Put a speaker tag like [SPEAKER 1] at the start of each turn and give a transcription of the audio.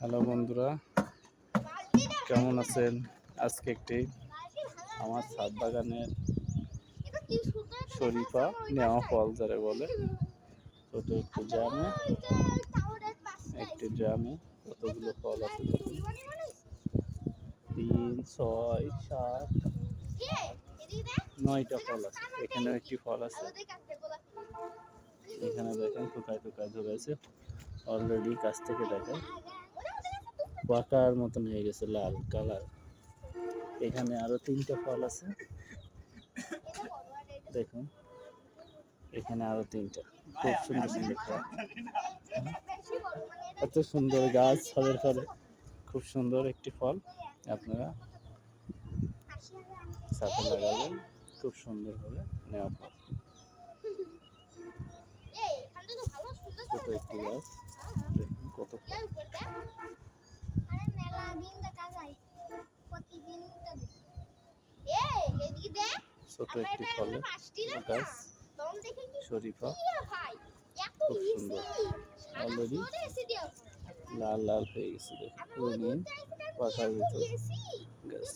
[SPEAKER 1] Hello বন্ধুরা, কেমন আছেন? আজকে একটি আমার ছাদ বাগানের শরীফা নেওয়া ফল যারা বলে, ছোট একটি ড্রামে কতগুলো ফল আছে দেখুন। 3, 6, 7, 9টা ফল আছে। এখানেও একটি ফল আছে। এখানে দেখেন কোথায় কোথায় ধরেছে অলরেডি, কাছ থেকে দেখেন পাকার মতন হয়ে গেছে, লাল কালার। এখানে আরো 3টা ফল আছে দেখুন, এখানে আরো 3টা। খুব সুন্দর সুন্দর ফল, এত সুন্দর গাছ ছাদের ফলে। খুব সুন্দর একটি ফল, আপনারা সাথে লাগাবেন, খুব সুন্দর হবে নেওয়া ফল। ছোট একটি গাছ, দেখুন কত ফল। ছোট একটি ফলের গাছ শরীফা, খুব সুন্দর। অলরেডি লাল লাল হয়ে গেছে দেখুন, পাখার ভিতর গাছ।